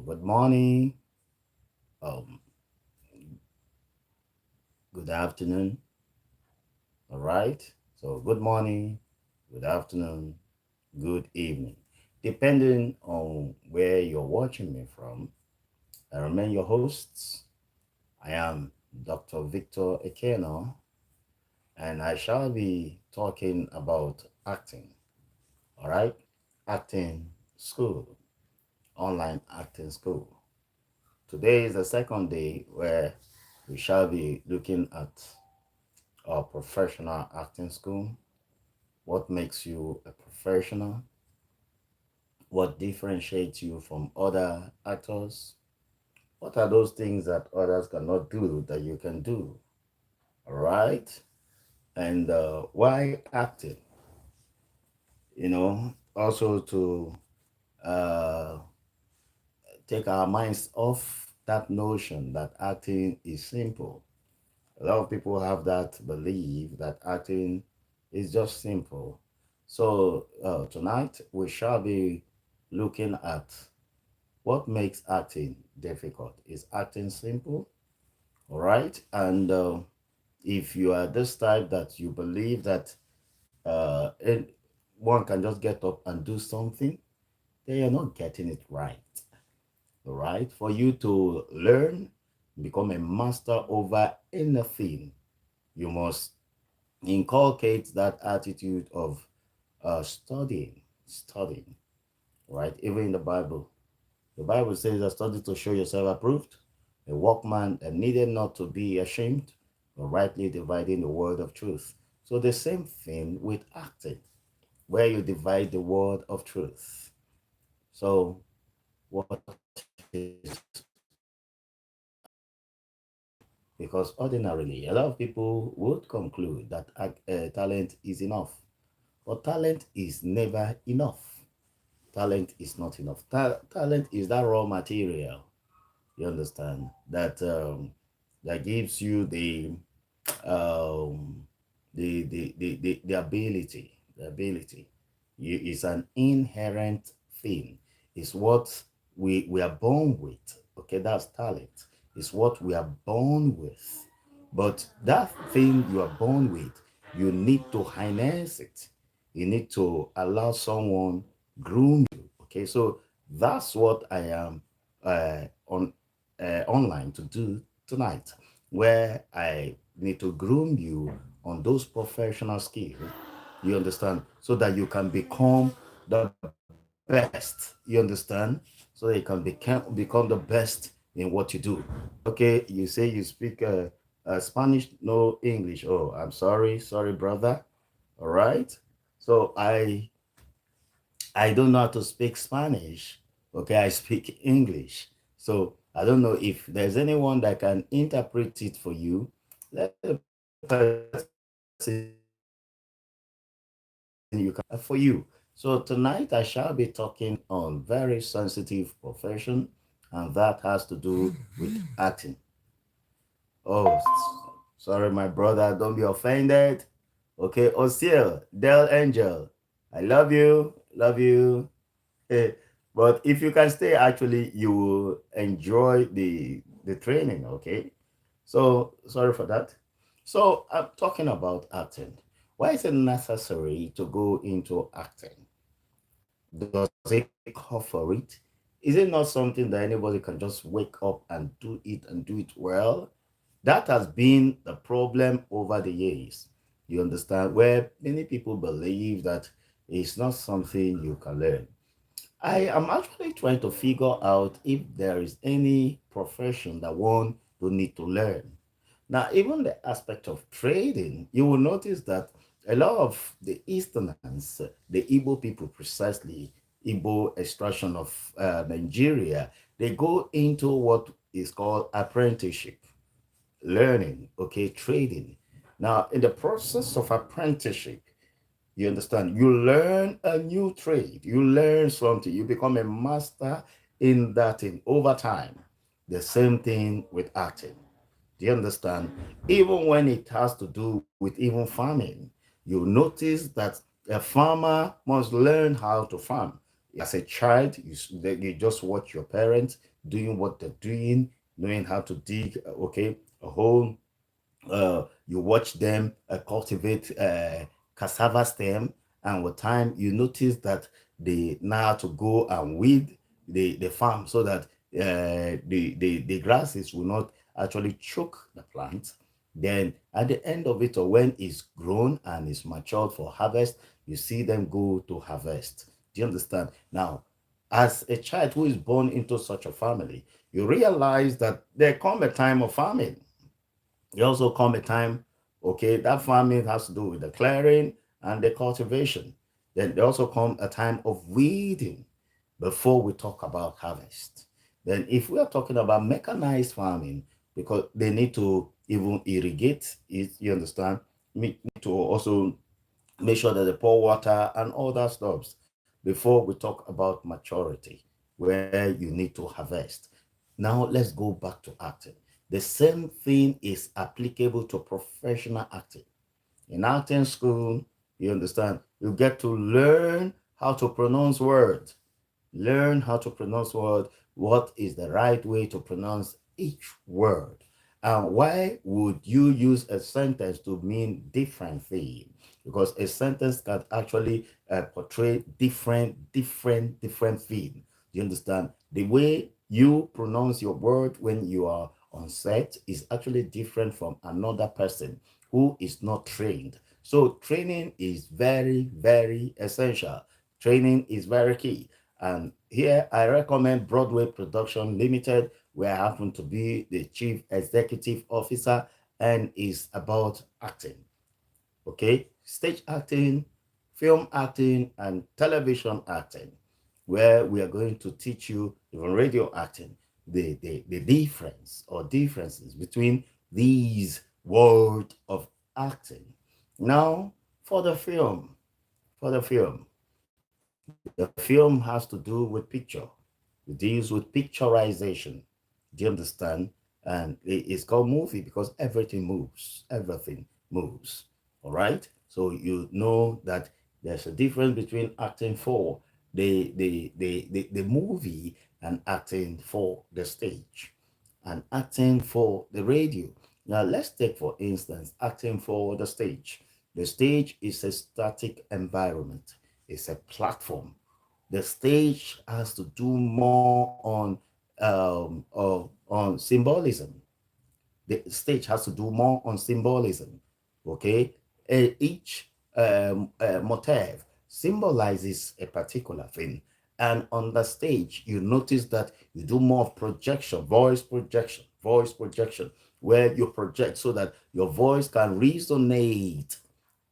good morning, um, good afternoon, all right? So, good morning, good afternoon, good evening, depending on where you're watching me from. I remain your hosts. I am Dr. Victor Ekieno, and I shall be talking about acting, all right? Acting school, online acting school. Today is the second day where we shall be looking at our professional acting school. What makes you a professional? What differentiates you from other actors? What are those things that others cannot do that you can do? All right. And why acting? Also to uh, take our minds off that notion that acting is simple. A lot of people have that belief that acting is just simple. So tonight we shall be looking at what makes acting difficult. Is acting simple? All right. And if you are this type that you believe that one can just get up and do something, then you're not getting it right. All right. For you to learn, become a master over anything, you must inculcate that attitude of studying, right? Even in the Bible says that study to show yourself approved, a workman that needed not to be ashamed, but rightly dividing the word of truth. So the same thing with acting, where you divide the word of truth. So what is because ordinarily a lot of people would conclude that talent is enough, but talent is never enough. Talent is not enough. Talent is that raw material, you understand, that gives you um the ability. It's an inherent thing. It's what we are born with. Okay, that's talent. It's what we are born with. But that thing you are born with, you need to harness it. You need to allow someone groom you. Okay, so that's what I am on online to do tonight, where I need to groom you on those professional skills. You understand, so that you can become the best. You understand, so that you can become the best in what you do. Okay, you say you speak Spanish, no English. Oh, I'm sorry, brother. All right. So I don't know how to speak Spanish. Okay, I speak English. So I don't know if there's anyone that can interpret it for you. Let the person you can for you. So tonight I shall be talking on very sensitive profession, and that has to do with acting. Oh, sorry, my brother, don't be offended. Okay, Osiel, Del Angel, I love you. Eh, but if you can stay, actually, you will enjoy the training. Okay, so sorry for that. So I'm talking about acting. Why is it necessary to go into acting? Does it call for it? Is it not something that anybody can just wake up and do it well? That has been the problem over the years. You understand? Where many people believe that it's not something you can learn. I am actually trying to figure out if there is any profession that one don't need to learn. Now, even the aspect of trading, you will notice that a lot of the Easterners, the Igbo people precisely, Igbo extraction of Nigeria, they go into what is called apprenticeship, learning, okay, trading. Now, in the process of apprenticeship, you understand? You learn a new trade. You learn something. You become a master in that thing over time. The same thing with acting. Do you understand? Even when it has to do with even farming, you notice that a farmer must learn how to farm. As a child, you just watch your parents doing what they're doing, knowing how to dig, okay, a hole. You watch them cultivate cassava stem, and with time you notice that they now have to go and weed the farm so that the grasses will not actually choke the plant. Then at the end of it, or when it's grown and it's matured for harvest, you see them go to harvest. Do you understand? Now, as a child who is born into such a family, you realize that there come a time of famine. There also come a time, okay, that farming has to do with the clearing and the cultivation. Then there also come a time of weeding before we talk about harvest. Then if we are talking about mechanized farming, because they need to even irrigate it, you understand, need to also make sure that they pour water and all that stuff before we talk about maturity, where you need to harvest. Now let's go back to acting. The same thing is applicable to professional acting. In acting school, you understand, you get to learn how to pronounce words. Learn how to pronounce word. What is the right way to pronounce each word? And why would you use a sentence to mean different thing? Because a sentence can actually portray different thing. Do you understand? The way you pronounce your word when you are on set is actually different from another person who is not trained. So training is very essential. Training is very key. And here I recommend Broadway Production Limited, where I happen to be the chief executive officer, and is about acting. Okay, stage acting, film acting, and television acting, where we are going to teach you, even radio acting, the difference or differences between these world of acting. Now, for the film, for the film, the film has to do with picture. It deals with picturization. Do you understand? And it's called movie because everything moves. Everything moves. All right. So you know that there's a difference between acting for the movie and acting for the stage and acting for the radio. Now let's take for instance acting for the stage. The stage is a static environment. It's a platform. The stage has to do more on symbolism. The stage has to do more on symbolism. Okay, each motif symbolizes a particular thing, and on the stage you notice that you do more of projection, voice projection, where you project so that your voice can resonate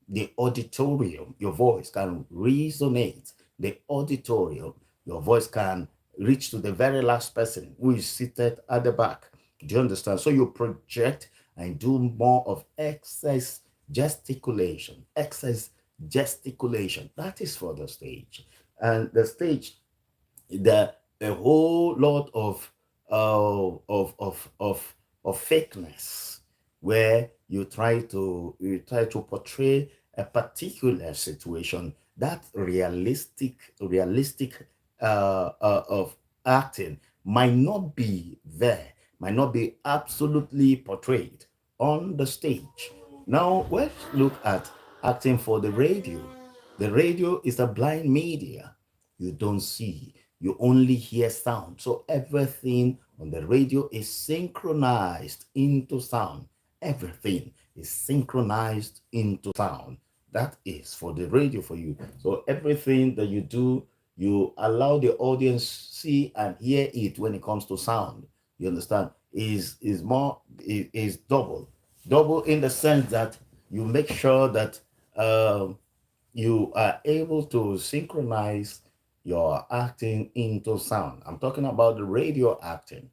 the auditorium. Your voice can resonate the auditorium. Your voice can reach to the very last person who is seated at the back. Do you understand? So you project and do more of excess gesticulation. Excess gesticulation. That is for the stage. And the stage, the a whole lot of fakeness, where you try to portray a particular situation. That realistic of acting might not be there, might not be absolutely portrayed on the stage. Now let's look at acting for the radio. The radio is a blind media. You don't see, you only hear sound. So everything on the radio is synchronized into sound. Everything is synchronized into sound. That is for the radio for you. So everything that you do, you allow the audience see and hear it. When it comes to sound, you understand, is more is double in the sense that you make sure that you are able to synchronize your acting into sound. I'm talking about the radio acting.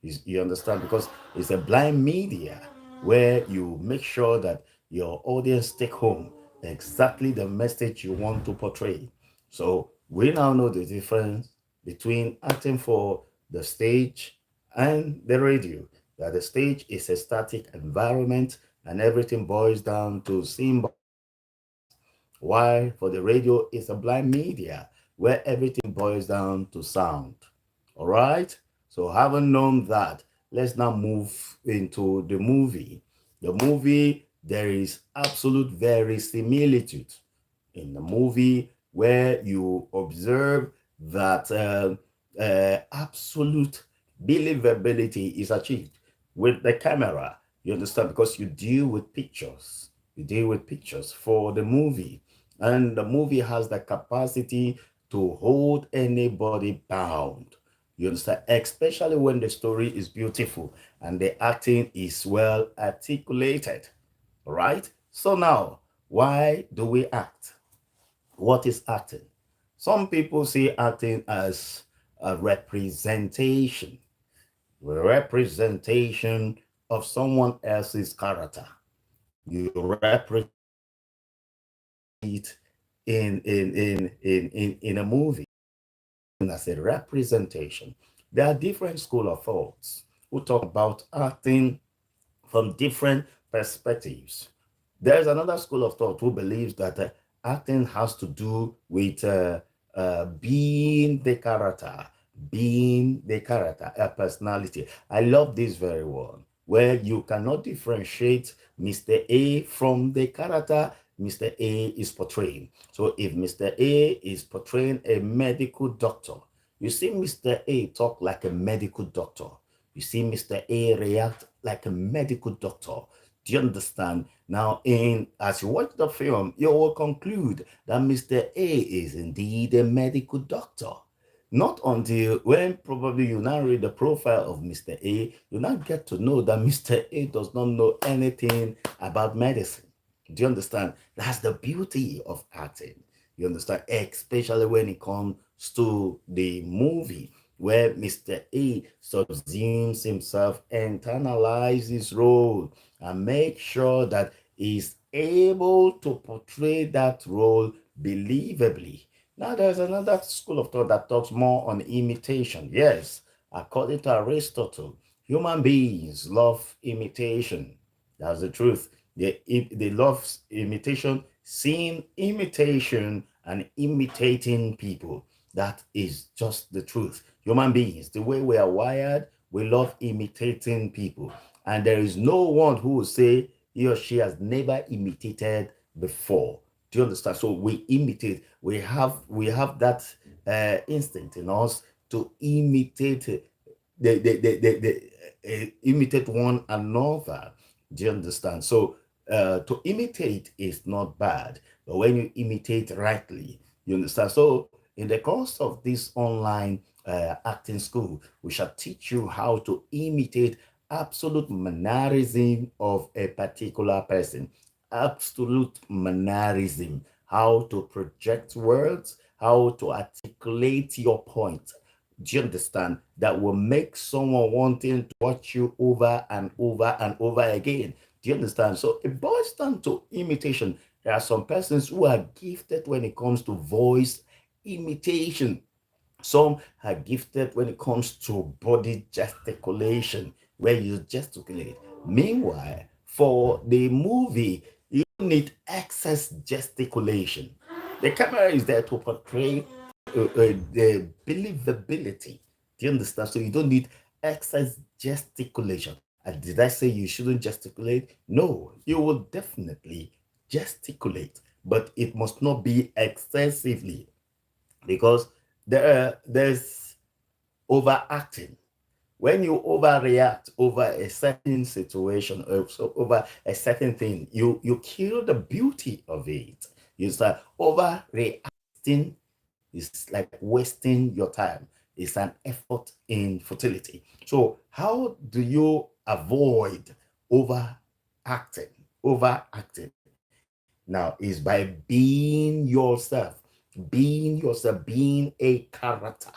You understand? Because it's a blind media where you make sure that your audience take home exactly the message you want to portray. So we now know the difference between acting for the stage and the radio. That the stage is a static environment and everything boils down to symbols. Why for the radio is a blind media where everything boils down to sound. All right? So, having known that, let's now move into the movie. The movie, there is absolute verisimilitude in the movie where you observe that absolute believability is achieved with the camera. You understand? Because you deal with pictures. You deal with pictures for the movie. And the movie has the capacity to hold anybody bound. You understand? Especially when the story is beautiful and the acting is well articulated. Right? So now, why do we act? What is acting? Some people see acting as a representation of someone else's character. You represent it in a movie as a representation. There are different school of thoughts who talk about acting from different perspectives. There's another school of thought who believes that acting has to do with being the character, a personality. I love this very one, where you cannot differentiate Mr. A from the character Mr. A is portraying. So if Mr. A is portraying a medical doctor, you see Mr. A talk like a medical doctor. You see Mr. A react like a medical doctor. Do you understand? Now, in as you watch the film, you will conclude that Mr. A is indeed a medical doctor. Not until when probably you now read the profile of Mr. A, you now get to know that Mr. A does not know anything about medicine. Do you understand? That's the beauty of acting. You understand? Especially when it comes to the movie where Mr. A subsumes himself, internalizes his role, and makes sure that he's able to portray that role believably. Now, there's another school of thought that talks more on imitation. Yes, according to Aristotle, human beings love imitation. That's the truth. They love imitation, seeing imitation and imitating people. That is just the truth. Human beings, the way we are wired, we love imitating people. And there is no one who will say he or she has never imitated before. Do you understand? So we imitate. We have that instinct in us to imitate imitate one another. Do you understand? So to imitate is not bad, but when you imitate rightly, you understand. So in the course of this online acting school, we shall teach you how to imitate absolute mannerism of a particular person. Absolute mannerism, how to project words, how to articulate your point. Do you understand? That will make someone wanting to watch you over and over and over again. Do you understand? So it boils down to imitation. There are some persons who are gifted when it comes to voice imitation. Some are gifted when it comes to body gesticulation, where you gesticulate. Meanwhile, for the movie, you need excess gesticulation. The camera is there to portray the believability. Do you understand? So you don't need excess gesticulation. And did I say you shouldn't gesticulate? No, you will definitely gesticulate, but it must not be excessively, because there's overacting. When you overreact over a certain situation or so over a certain thing, you kill the beauty of it. You start overreacting is like wasting your time. It's an effort in futility. So how do you avoid overacting? Overacting now is by being yourself, being a character,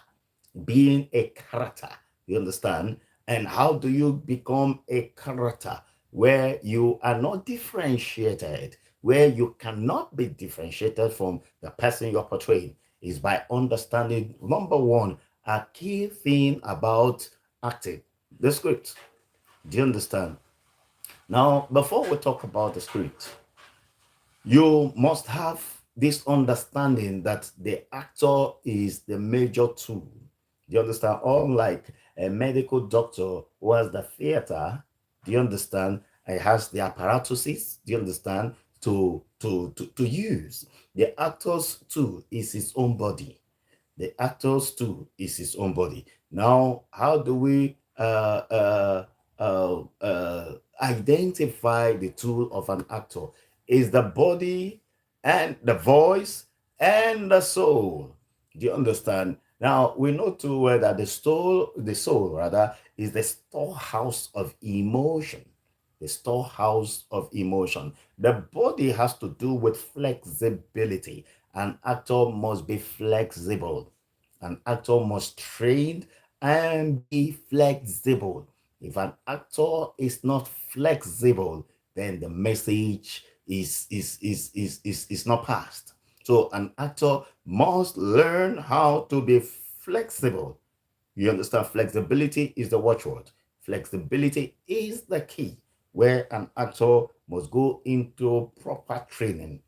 being a character. You understand? And how do you become a character where you are not differentiated, where you cannot be differentiated from the person you're portraying? Is by understanding, number one, a key thing about acting, the script. Do you understand? Now, before we talk about the script, you must have this understanding that the actor is the major tool. Do you understand? Unlike a medical doctor who has the theater, do you understand? It has the apparatuses, do you understand? To use. The actor's tool is his own body. The actor's too is his own body. Now, how do we identify the tool of an actor? Is the body and the voice and the soul. Do you understand? Now we know too well that the soul rather, is the storehouse of emotion. The storehouse of emotion. The body has to do with flexibility. An actor must be flexible. An actor must train and be flexible. If an actor is not flexible, then the message is not passed. So an actor must learn how to be flexible. You understand? Flexibility is the watchword. Flexibility is the key where an actor must go into proper training,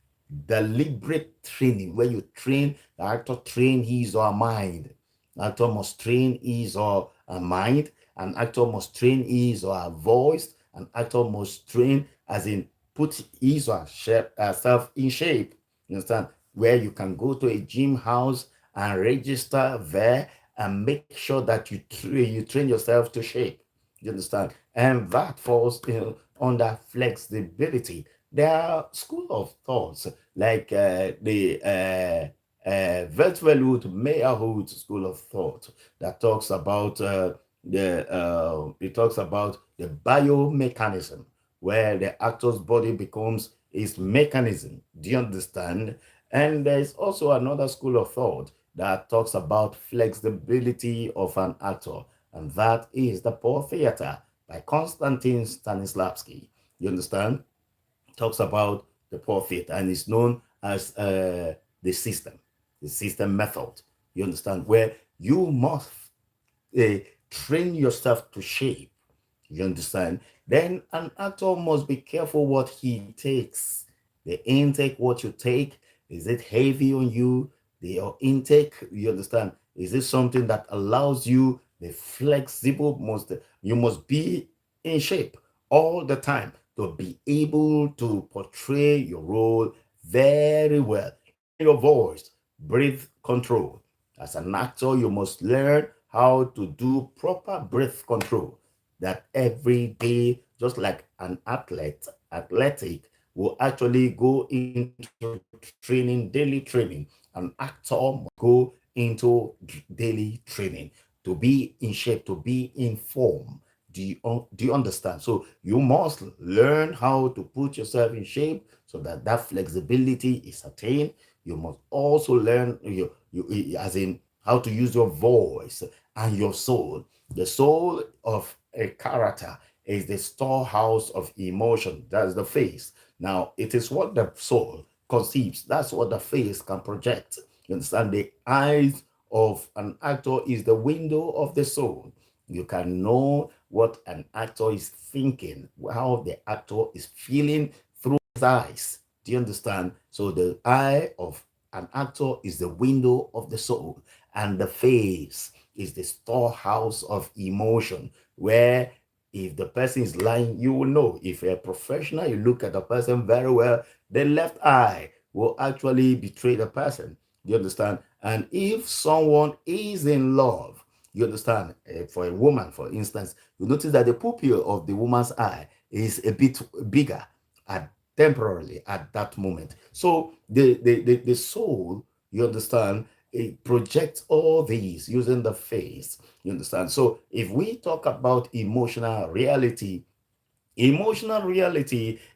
deliberate training, where you train the actor, train his or her mind. The actor must train his or her mind. An actor must train his or her voice. An actor must train, as in put his or herself in shape. You understand? Where you can go to a gym house and register there and make sure that you train yourself to shape. You understand? And that falls under flexibility. There are school of thoughts like the Vertvelwood Meyerhood school of thought that talks about the biomechanism, where the actor's body becomes his mechanism. Do you understand? And there's also another school of thought that talks about flexibility of an actor, and that is the Poor Theater by Konstantin Stanislavski. You understand? Talks about the Poor Theater and is known as the system method. You understand? Where you must uh, train yourself to shape. You understand? Then an actor must be careful what he takes. The intake, what you take, is it heavy on you? Your intake, you understand? Is it something that allows you the flexible? You must be in shape all the time to be able to portray your role very well. Then your voice, breath control. As an actor, you must learn how to do proper breath control. That every day, just like an athletic will actually go into training, daily training. An actor must go into daily training to be in shape, to be in form. Do you understand? So you must learn how to put yourself in shape so that that flexibility is attained. You must also learn as in how to use your voice and your soul. The soul of a character is the storehouse of emotion. That's the face. Now, it is what the soul conceives. That's what the face can project. You understand? The eyes of an actor is the window of the soul. You can know what an actor is thinking, how the actor is feeling through his eyes. Do you understand? So the eye of an actor is the window of the soul, and the face is the storehouse of emotion, where if the person is lying, you will know. If you're a professional, you look at the person very well, the left eye will actually betray the person. You understand? And if someone is in love, you understand, for a woman, for instance, you notice that the pupil of the woman's eye is a bit bigger at temporarily at that moment. So the soul, you understand, it projects all these using the face. You understand? So if we talk about emotional reality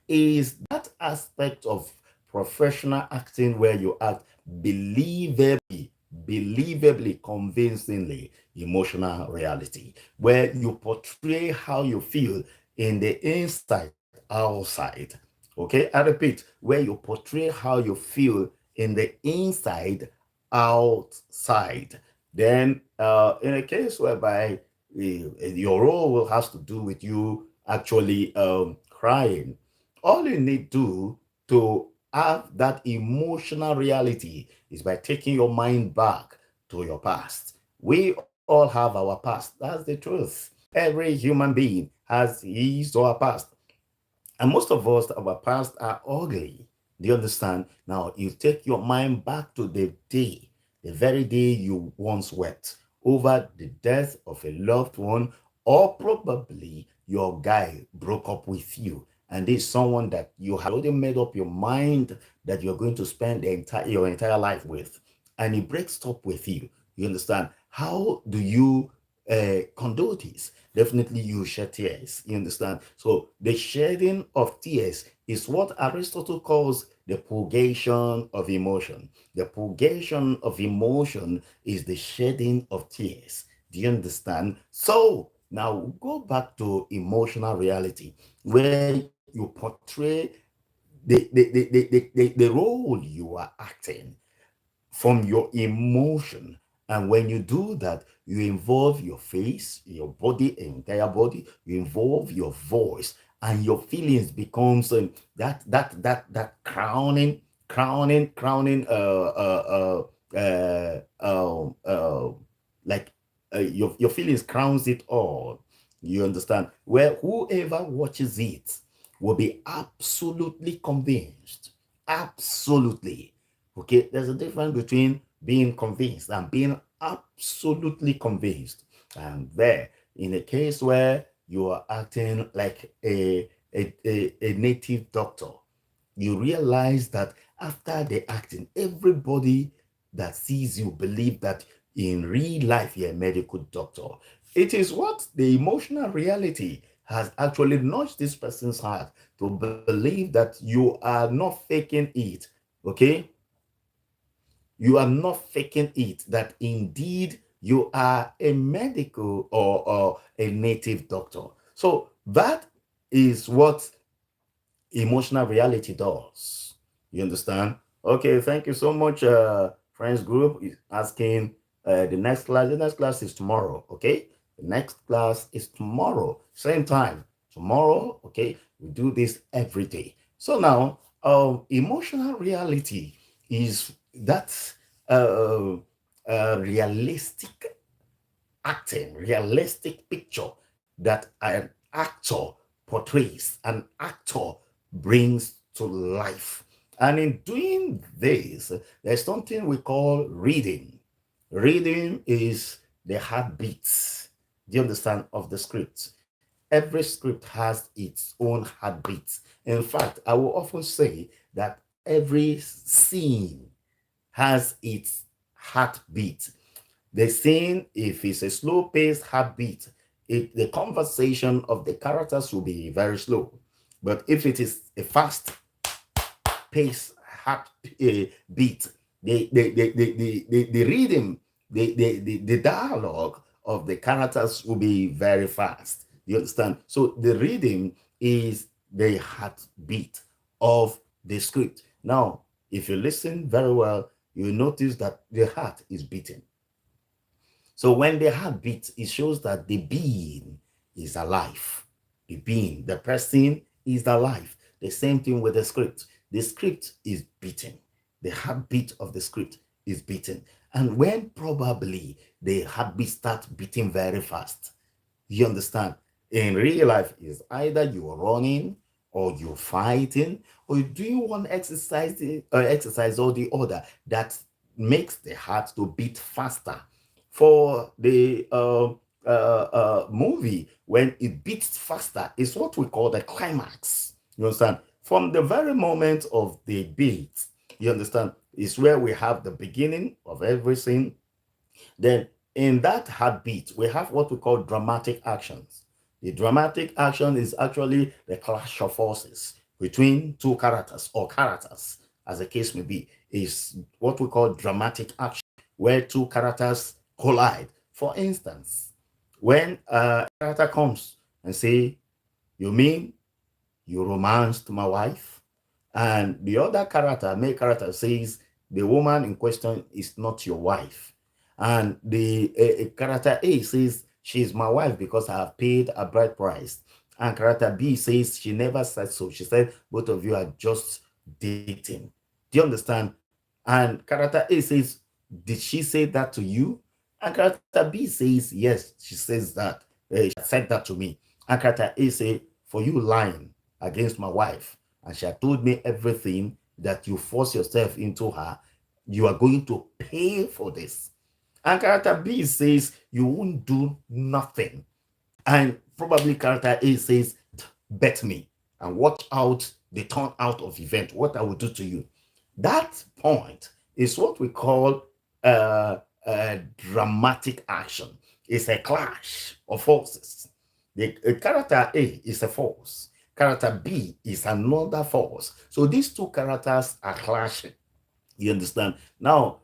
is that aspect of professional acting where you act believably, believably, convincingly. Emotional reality, where you portray how you feel in the inside, outside. Okay, I repeat, where you portray how you feel in the inside, outside. Then, in a case whereby your role has to do with you actually crying, all you need to have that emotional reality is by taking your mind back to your past. We all have our past. That's the truth. Every human being has his or her past. And most of us, our past are ugly. Do you understand? Now, you take your mind back to the very day you once wept over the death of a loved one, or probably your guy broke up with you. And this is someone that you have already made up your mind that you're going to spend your entire life with. And he breaks up with you. You understand? How do you condone this? Definitely you shed tears. You understand? So the shedding of tears is what Aristotle calls the purgation of emotion. The purgation of emotion is the shedding of tears. Do you understand? So now go back to emotional reality where you portray the role you are acting from your emotion. And when you do that, you involve your face, your body, entire body, you involve your voice, and your feelings becomes that crowning like your feelings crowns it all. You understand? Where whoever watches it will be absolutely convinced. Absolutely. Okay, there's a difference between being convinced and being absolutely convinced. And there, in a case where you are acting like a native doctor, you realize that after the acting, everybody that sees you believe that in real life you're a medical doctor. It is what the emotional reality has actually nudged this person's heart to believe that you are not faking it. Okay, you are not faking it, that indeed you are a medical or a native doctor. So that is what emotional reality does. You understand? Okay, thank you so much, friends group is asking the next class. The next class is tomorrow, okay? The next class is tomorrow, same time. Tomorrow, okay? We do this every day. So now, emotional reality is that uh, realistic acting, realistic picture that an actor portrays, an actor brings to life. And in doing this, there's something we call reading. Reading is the heartbeats, do you understand, of the script. Every script has its own heartbeats. In fact, I will often say that every scene has its heartbeat. The scene, if it's a slow-paced heartbeat, the conversation of the characters will be very slow. But if it is a fast-paced heartbeat, the rhythm, the dialogue of the characters will be very fast. You understand? So the rhythm is the heartbeat of the script. Now, if you listen very well, you notice that the heart is beating. So when the heart beats, it shows that the being is alive. The being, the person is alive. The same thing with the script. The script is beating. The heartbeat of the script is beating. And when probably the heartbeat starts beating very fast, you understand? In real life, is either you're running or you're fighting or you're doing one exercise or the other that makes the heart to beat faster. For the movie, when it beats faster, is what we call the climax. You understand? From the very moment of the beat, you understand, is where we have the beginning of everything. Then in that heartbeat, we have what we call dramatic actions. The dramatic action is actually the clash of forces between two characters or characters, as the case may be, is what we call dramatic action, where two characters collide. For instance, when a character comes and say, "You mean you romanced my wife?" And the other character, main character, says the woman in question is not your wife. And the character A says she's my wife because I have paid a bride price. And character B says she never said so. She said both of you are just dating. Do you understand? And character A says, did she say that to you? And character B says, yes, she says that. She said that to me. And character A say, for you lying against my wife, and she had told me everything that you force yourself into her, you are going to pay for this. And character B says, you won't do nothing. And probably character A says, bet me and watch out the turn out of event, what I will do to you. That point is what we call dramatic action. It's a clash of forces. The character A is a force. Character B is another force. So these two characters are clashing. You understand? Now,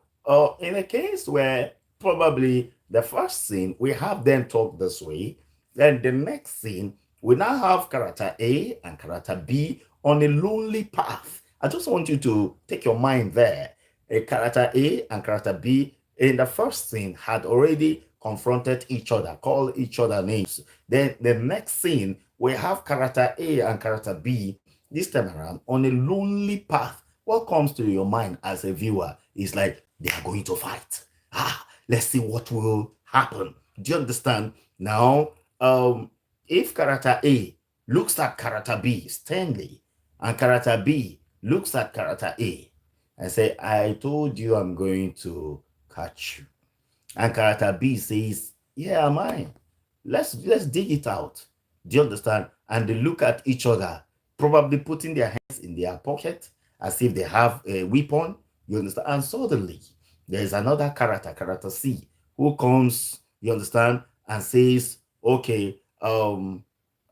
in a case where probably the first scene, we have them talk this way, then the next scene, we now have character A and character B on a lonely path. I just want you to take your mind there. A character A and character B in the first scene had already confronted each other, called each other names. Then the next scene, we have character A and character B this time around on a lonely path. What comes to your mind as a viewer is like, they are going to fight. Let's see what will happen. Do you understand? Now, if character A looks at character B sternly, and character B looks at character A and say, I told you I'm going to catch you. And character B says, yeah, mine. Let's dig it out. Do you understand? And they look at each other, probably putting their hands in their pocket as if they have a weapon. You understand? And suddenly there is another character, character C, who comes, you understand, and says, okay,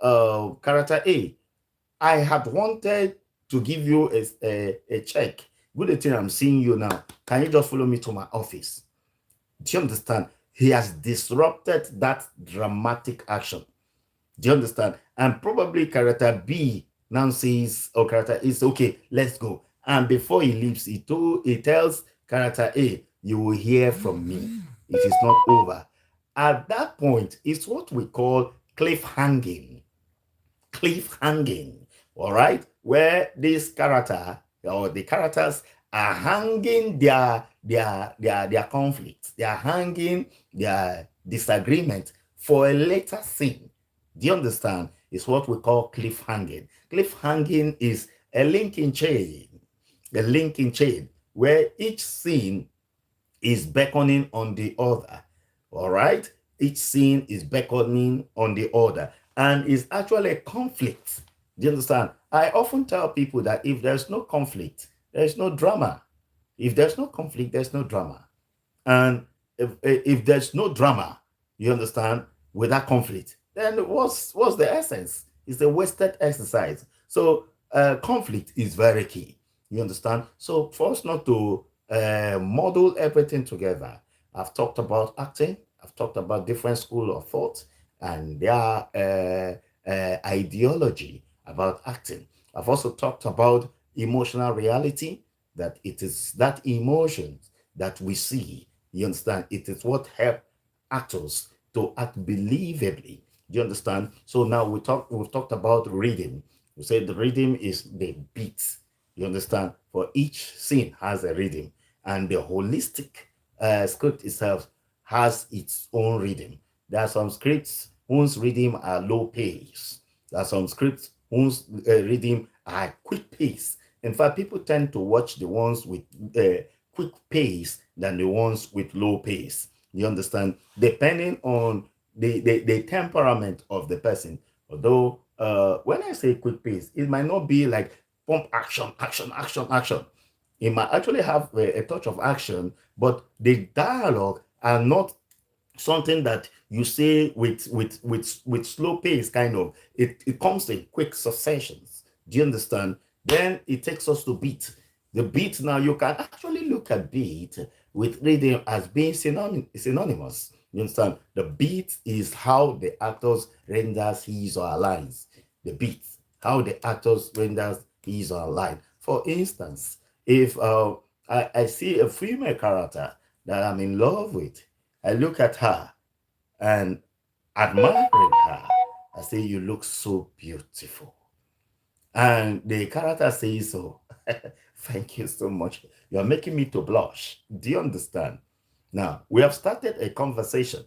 character A, I had wanted to give you a check. Good thing I'm seeing you now. Can you just follow me to my office? Do you understand? He has disrupted that dramatic action. Do you understand? And probably character B now says, or character A says, okay, let's go. And before he leaves, he tells character A, you will hear from me. It is not over. At that point, it's what we call cliffhanging. Cliffhanging, all right, where this character or the characters are hanging their conflicts, they are hanging their disagreement for a later scene. Do you understand? It's what we call cliffhanging. Cliffhanging is a linking chain where each scene is beckoning on the other. All right? Each scene is beckoning on the other. And it's actually a conflict. Do you understand? I often tell people that if there's no conflict, there's no drama. If there's no conflict, there's no drama. And if there's no drama, you understand, without conflict, then what's the essence? It's a wasted exercise. So conflict is very key. You understand? So for us not to model everything together, I've talked about acting. I've talked about different school of thought and their ideology about acting. I've also talked about emotional reality, that it is that emotion that we see. You understand? It is what help actors to act believably. Do you understand? So now we've talked about rhythm. We said the rhythm is the beat. You understand? For each scene has a rhythm, and the holistic script itself has its own rhythm. There are some scripts whose rhythm are low pace. There are some scripts whose rhythm are quick pace. In fact, people tend to watch the ones with quick pace than the ones with low pace. You understand? Depending on the temperament of the person. Although, when I say quick pace, it might not be like pump action, action, action, action. It might actually have a touch of action, but the dialogue are not something that you say with slow pace, kind of. It comes in quick successions. Do you understand? Then it takes us to beat. The beat, now you can actually look at beat with rhythm as being synonymous. You understand? The beat is how the actors renders his or her lines. The beat, how the actors renders his or her line. For instance, if I see a female character that I'm in love with, I look at her and admiring her, I say, you look so beautiful. And the character says so. Thank you so much. You're making me to blush. Do you understand? Now, we have started a conversation.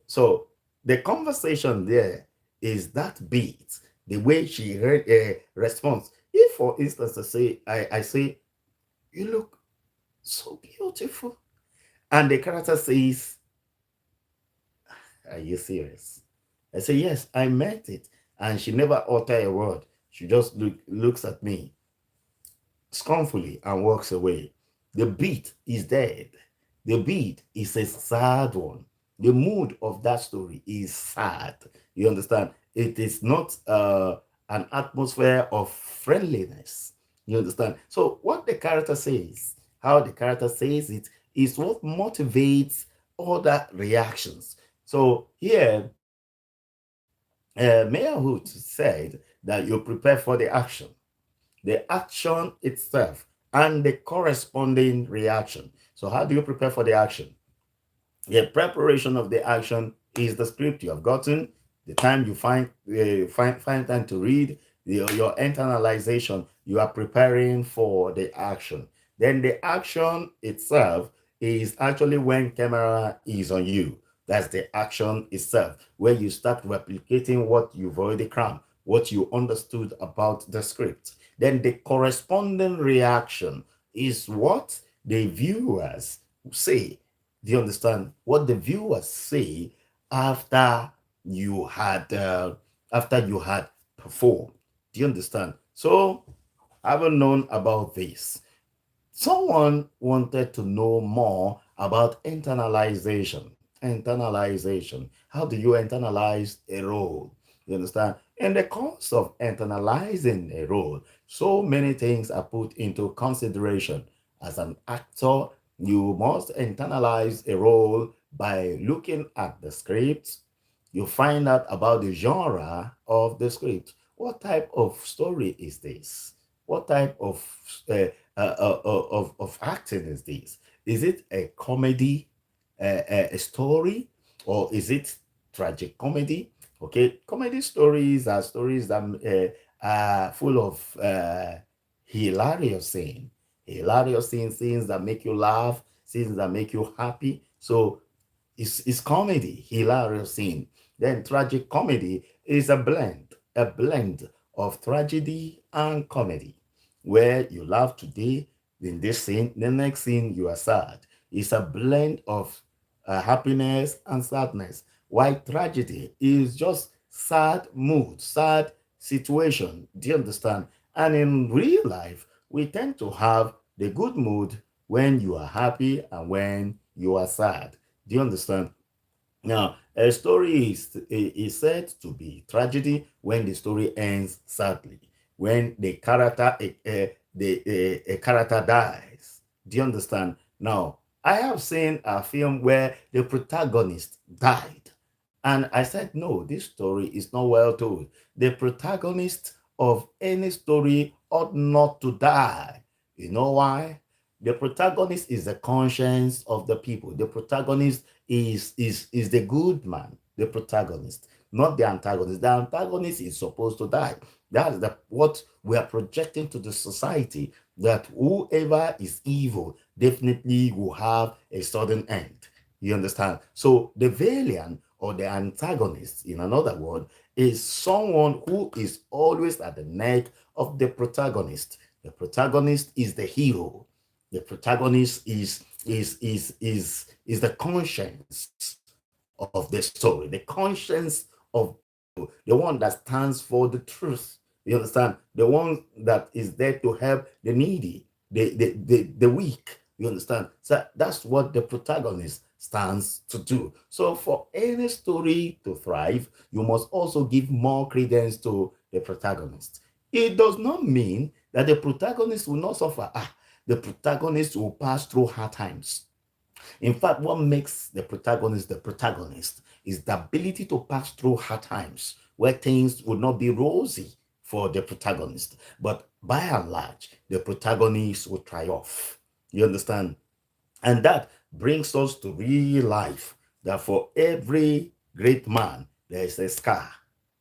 So the conversation there is that beat, the way she responds. If, for instance, I say, you look so beautiful. And the character says, are you serious? I say, yes, I meant it. And she never uttered a word. She just looks at me scornfully and walks away. The beat is dead. The beat is a sad one. The mood of that story is sad. You understand? It is not an atmosphere of friendliness. You understand? So, what the character says, how the character says it, is what motivates other reactions. So, here, Mayor Hood said that you prepare for the action itself, and the corresponding reaction. So, how do you prepare for the action? The preparation of the action is the script you have gotten, the time you find time to read, your internalization. You are preparing for the action. Then the action itself is actually when camera is on you. That's the action itself, where you start replicating what you've already crammed, what you understood about the script. Then the corresponding reaction is what the viewers say. Do you understand what the viewers say after you had performed? Do you understand? So, having known about this, someone wanted to know more about internalization. Internalization. How do you internalize a role? You understand? In the course of internalizing a role, so many things are put into consideration. As an actor, you must internalize a role by looking at the script. You find out about the genre of the script. What type of story is this? What type of acting is this? Is it a comedy, a story, or is it tragic comedy? Okay, comedy stories are stories that are full of hilarious scenes that make you laugh, scenes that make you happy. So it's comedy, hilarious scene. Then tragic comedy is a blend of tragedy and comedy, where you laugh today, in this scene, the next scene you are sad. It's a blend of happiness and sadness. Why tragedy is just sad mood, sad situation. Do you understand? And in real life, we tend to have the good mood when you are happy and when you are sad. Do you understand? Now, a story is said to be tragedy when the story ends sadly, when a character dies. Do you understand? Now, I have seen a film where the protagonist died, and I said, no, this story is not well told. The protagonist of any story ought not to die. You know why? The protagonist is the conscience of the people. The protagonist is the good man, the protagonist, not the antagonist. The antagonist is supposed to die. That's what we are projecting to the society, that whoever is evil definitely will have a sudden end. You understand? So the villain or the antagonist, in another word, is someone who is always at the neck of the protagonist. The protagonist is the hero. The protagonist is the conscience of the story, the conscience of the one that stands for the truth. You understand? The one that is there to help the needy, the weak. You understand? So that's what the protagonist stands to do. So for any story to thrive, you must also give more credence to the protagonist. It does not mean that the protagonist will not suffer. The protagonist will pass through hard times. In fact, what makes the protagonist is the ability to pass through hard times where things would not be rosy for the protagonist. But by and large, the protagonist will triumph. You understand? And that brings us to real life, that for every great man, there is a scar.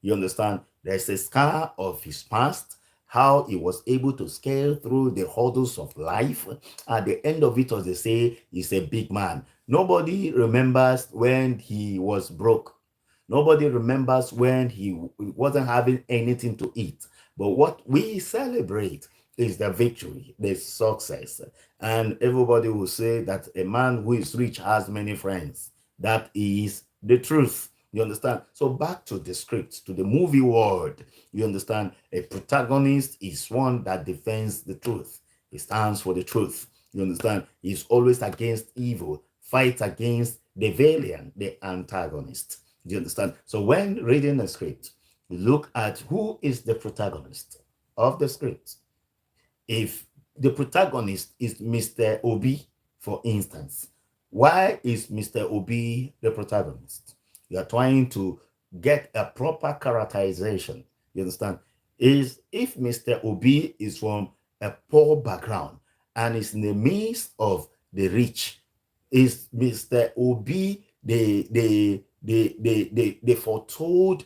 You understand? There is a scar of his past, how he was able to scale through the hurdles of life. At the end of it, as they say, he's a big man. Nobody remembers when he was broke. Nobody remembers when he wasn't having anything to eat. But what we celebrate is the victory, the success. And everybody will say that a man who is rich has many friends. That is the truth. You understand? So back to the script, to the movie world. You understand? A protagonist is one that defends the truth. He stands for the truth. You understand? He's always against evil, fights against the villain, the antagonist. Do you understand? So when reading a script, look at who is the protagonist of the script. If the protagonist is Mr. Obi, for instance, why is Mr. Obi the protagonist? You are trying to get a proper characterization. You understand? Is if Mr. Obi is from a poor background and is in the midst of the rich, is Mr. Obi the foretold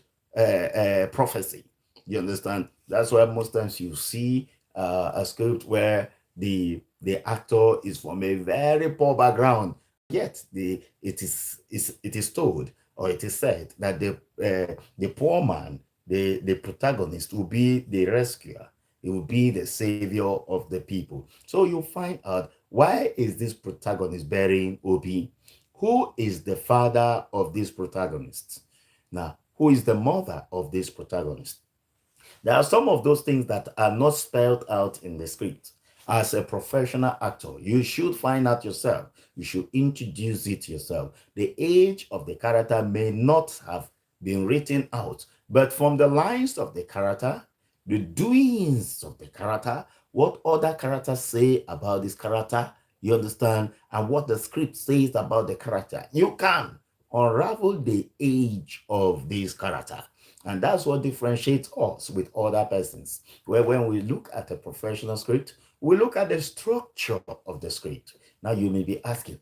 prophecy? You understand? That's why most times you see a script where the actor is from a very poor background, yet it is told or it is said that the poor man, the protagonist, will be the rescuer. He will be the savior of the people. So you find out, why is this protagonist bearing Obi? Who is the father of this protagonist? Now, who is the mother of this protagonist? There are some of those things that are not spelled out in the script. As a professional actor, you should find out yourself. You should introduce it yourself. The age of the character may not have been written out, but from the lines of the character, the doings of the character, what other characters say about this character, you understand, and what the script says about the character, you can unravel the age of this character. And that's what differentiates us with other persons. Where when we look at a professional script, we look at the structure of the script. Now you may be asking,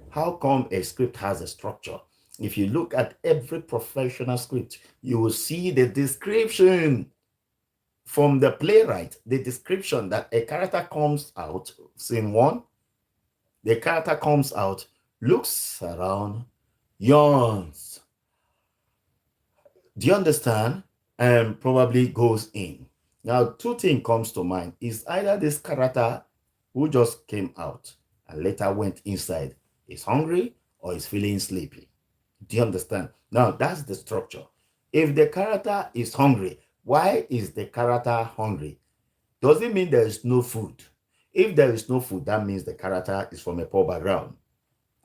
how come a script has a structure? If you look at every professional script, you will see the description from the playwright, the description that a character comes out, scene one, the character comes out, looks around, yawns. Do you understand? And probably goes in. Now, two things comes to mind. Is either this character who just came out and later went inside is hungry or is feeling sleepy. Do you understand? Now, that's the structure. If the character is hungry, why is the character hungry? Does it mean there is no food? If there is no food, that means the character is from a poor background,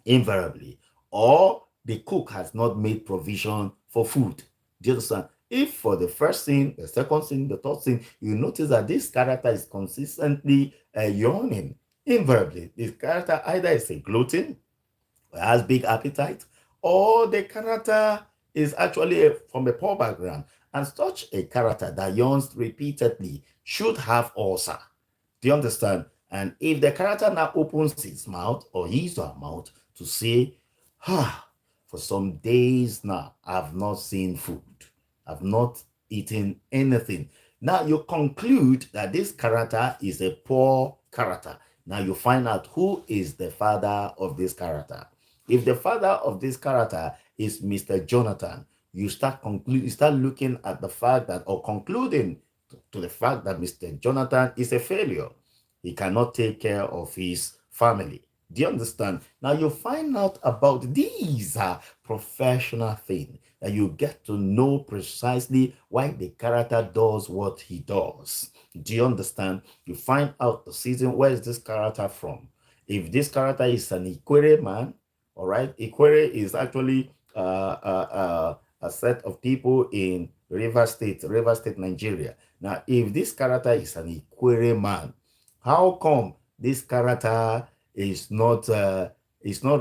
invariably. Or the cook has not made provision for food. Do you understand? If for the first scene, the second scene, the third scene, you notice that this character is consistently yawning, invariably, this character either is a glutton, or has big appetite, or the character is actually from a poor background. And such a character that yawns repeatedly should have ulcer. Do you understand? And if the character now opens his mouth or his or her mouth to say, for some days now, I've not seen food. I've not eaten anything. Now you conclude that this character is a poor character. Now you find out who is the father of this character. If the father of this character is Mr. Jonathan, you start looking at the fact that, or concluding to the fact that Mr. Jonathan is a failure. He cannot take care of his family. Do you understand? Now you find out about these professional things, that you get to know precisely why the character does what he does. Do you understand? You find out the season, where is this character from? If this character is an Ikwere man, all right, Ikwere is actually a set of people in River State, Nigeria. Now, if this character is an Ikwere man, how come this character is not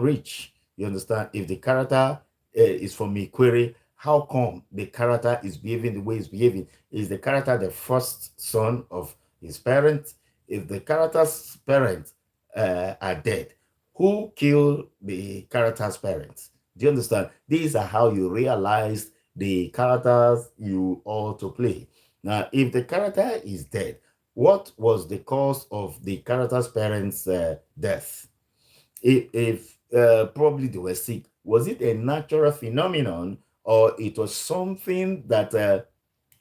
rich? You understand? If the character is from Ikwere, how come the character is behaving the way he's behaving? Is the character the first son of his parents? If the character's parents are dead, who killed the character's parents? Do you understand? These are how you realize the characters you ought to play. Now, if the character is dead, what was the cause of the character's parents' death? If probably they were sick, was it a natural phenomenon or it was something that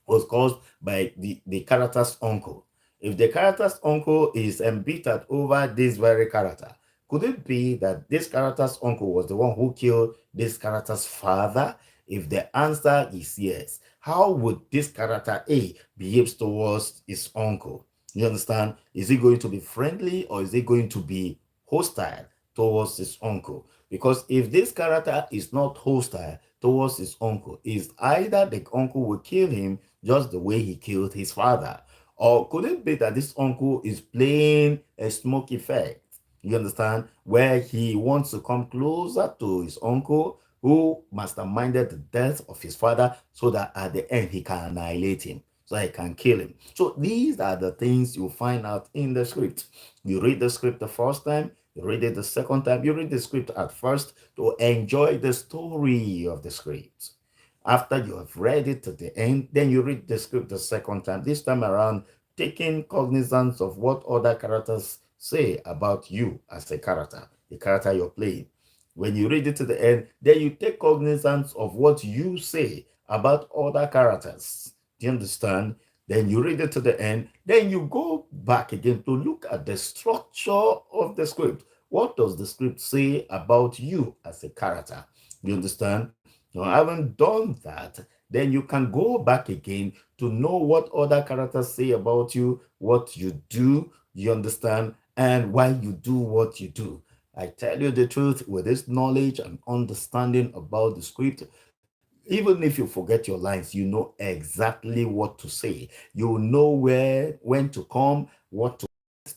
was caused by the character's uncle? If the character's uncle is embittered over this very character, could it be that this character's uncle was the one who killed this character's father? If the answer is yes, how would this character A behave towards his uncle? You understand? Is he going to be friendly or is he going to be hostile towards his uncle? Because if this character is not hostile towards his uncle, is either the uncle will kill him just the way he killed his father, or could it be that this uncle is playing a smoke effect? You understand? Where he wants to come closer to his uncle who masterminded the death of his father so that at the end he can annihilate him, so he can kill him. So these are the things you find out in the script. You read the script the first time, you read it the second time, you read the script at first to enjoy the story of the script. After you have read it to the end, then you read the script the second time, this time around taking cognizance of what other characters say about you as a character, the character you're playing. When you read it to the end, then you take cognizance of what you say about other characters. Do you understand? Then you read it to the end, then you go back again to look at the structure of the script. What does the script say about you as a character? You understand? Now, having done that, then you can go back again to know what other characters say about you, what you do, you understand, and why you do what you do. I tell you the truth, with this knowledge and understanding about the script, even if you forget your lines, you know exactly what to say. You know where, when to come, what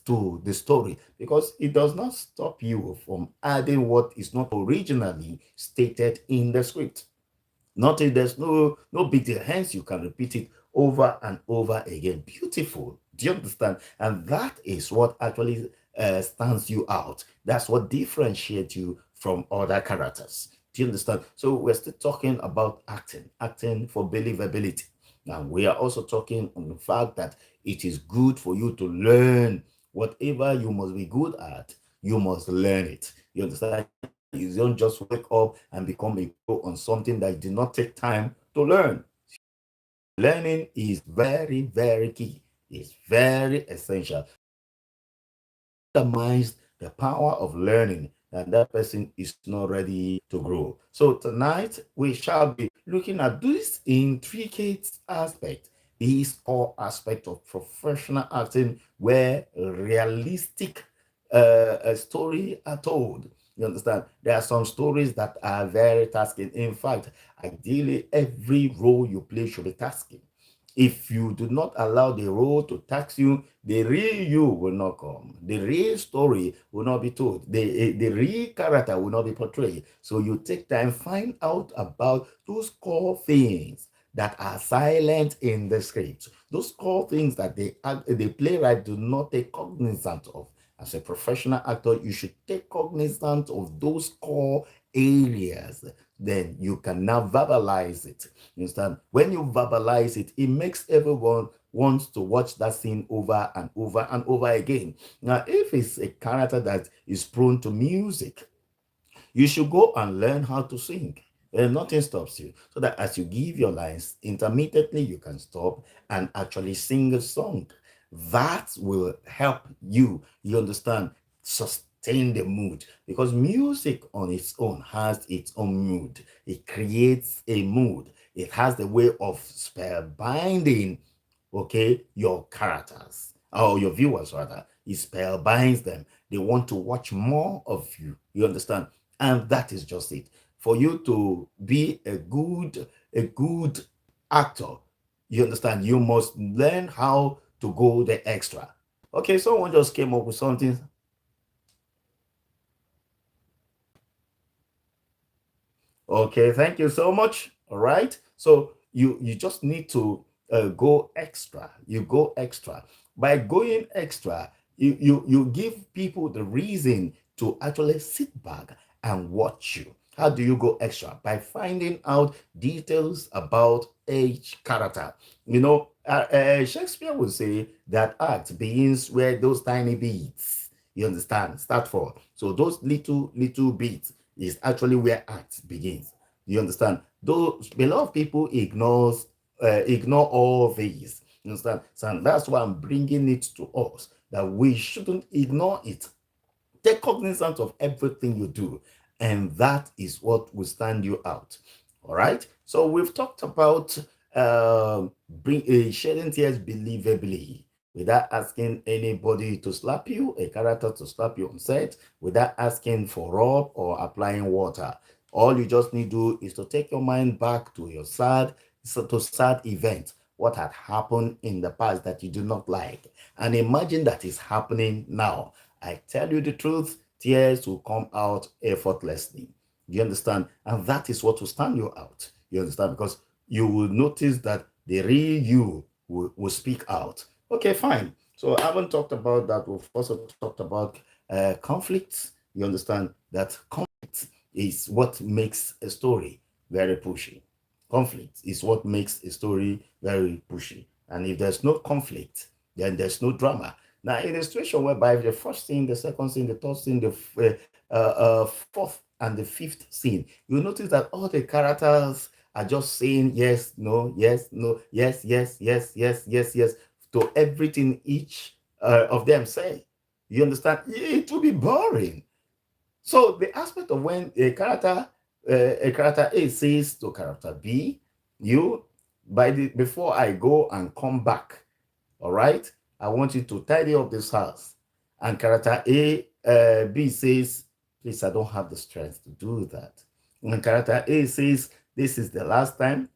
to the story, because it does not stop you from adding what is not originally stated in the script. Nothing, there's no big deal. Hence, you can repeat it over and over again. Beautiful. Do you understand? And that is what actually stands you out. That's what differentiates you from other characters. Do you understand? So we're still talking about acting for believability. Now we are also talking on the fact that it is good for you to learn whatever you must be good at. You must learn it. You understand? You don't just wake up and become a pro on something that did not take time to learn. Learning is very, very key. It's very essential. Undermines the power of learning, and that person is not ready to grow. So tonight we shall be looking at this intricate aspect, this core aspect of professional acting, where realistic story are told. You understand? There are some stories that are very tasking. In fact, ideally, every role you play should be tasking. If you do not allow the role to tax you, the real you will not come. The real story will not be told. The real character will not be portrayed. So you take time, find out about those core things that are silent in the script. Those core things that the playwright do not take cognizance of. As a professional actor, you should take cognizance of those core areas. Then you can now verbalize it. You understand? When you verbalize it, it makes everyone wants to watch that scene over and over and over again. Now, if it's a character that is prone to music, you should go and learn how to sing. And nothing stops you. So that as you give your lines, intermittently you can stop and actually sing a song. That will help you, you understand, sustain the mood. Because music on its own has its own mood. It creates a mood. It has the way of spellbinding, okay, your characters, or your viewers rather. It spellbinds them. They want to watch more of you. You understand? And that is just it. For you to be a good actor, you understand, you must learn how to go the extra. Okay, someone just came up with something. Okay, thank you so much. All right. So you just need to go extra. You go extra. By going extra, you give people the reason to actually sit back and watch you. How do you go extra? By finding out details about each character. Shakespeare would say that act begins where those tiny beats, you understand, start for. So those little beats is actually where act begins. You understand? Though a lot of people ignore all these. You understand? So that's why I'm bringing it to us that we shouldn't ignore it. Take cognizance of everything you do, and that is what will stand you out. All right. So we've talked about shedding tears believably without asking anybody to slap you, a character to slap you on set, without asking for rub or applying water. All you just need to do is to take your mind back to your sad event, what had happened in the past that you do not like, and imagine that is happening now. I tell you the truth, tears will come out effortlessly. You understand? And that is what will stand you out. You understand? Because you will notice that the real you will speak out. Okay, fine. So I haven't talked about that. We've also talked about conflicts. You understand that conflict is what makes a story very pushy. Conflict is what makes a story very pushy. And if there's no conflict, then there's no drama. Now, in a situation whereby the first scene, the second scene, the third scene, the fourth and the fifth scene, you'll notice that all the characters are just saying yes, no, yes, no, yes, yes, yes, yes, yes, yes to everything each of them say. You understand? It will be boring. So the aspect of when a character A says to character B, you before I go and come back, all right, I want you to tidy up this house. And character B says, please, I don't have the strength to do that. And character A says, this is the last time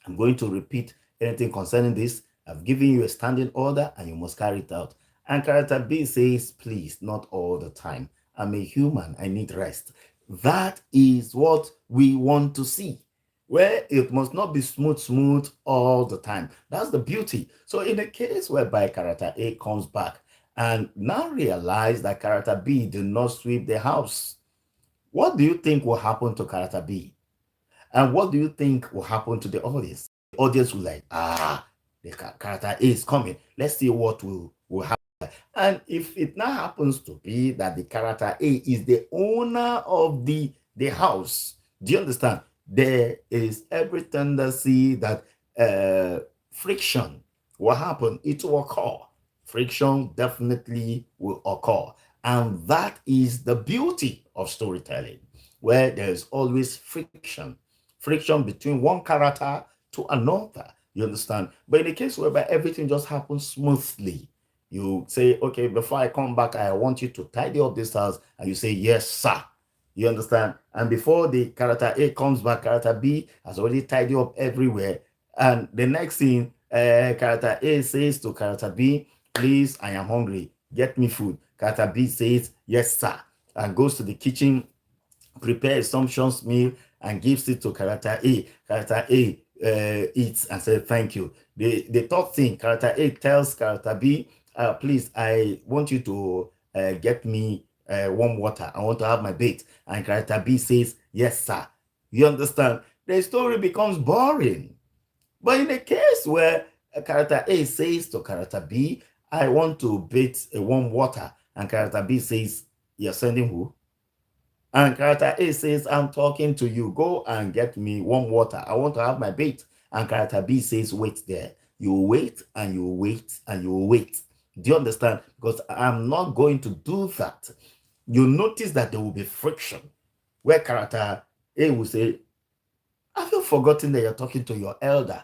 I'm going to repeat anything concerning this. I've given you a standing order and you must carry it out. And character B says, please, not all the time. I'm a human. I need rest. That is what we want to see, where it must not be smooth all the time. That's the beauty. So in a case whereby character A comes back and now realize that character B did not sweep the house, what do you think will happen to character B? And what do you think will happen to the audience? The audience will like, the character A is coming. Let's see what will happen. And if it now happens to be that the character A is the owner of the house, do you understand? There is every tendency that friction will happen. It will occur. Friction definitely will occur. And that is the beauty of storytelling, where there is always friction. Friction between one character to another. You understand? But in the case whereby everything just happens smoothly, you say, okay, before I come back, I want you to tidy up this house. And you say, yes, sir. You understand? And before the character A comes back, character B has already tidied up everywhere. And the next thing, character A says to character B, please, I am hungry. Get me food. Character B says, yes, sir. And goes to the kitchen, prepare assumptions meal, and gives it to character A. Character A eats and says, thank you. The third thing, character A tells character B, please, I want you to get me warm water. I want to have my bait. And character B says, yes, sir. You understand? The story becomes boring. But in a case where character A says to character B, I want to bait a warm water, and character B says, you're sending who? And character A says, I'm talking to you. Go and get me warm water. I want to have my bait. And character B says, wait there. You wait and you wait and you wait. Do you understand? Because I'm not going to do that. You notice that there will be friction where character A will say, have you forgotten that you're talking to your elder?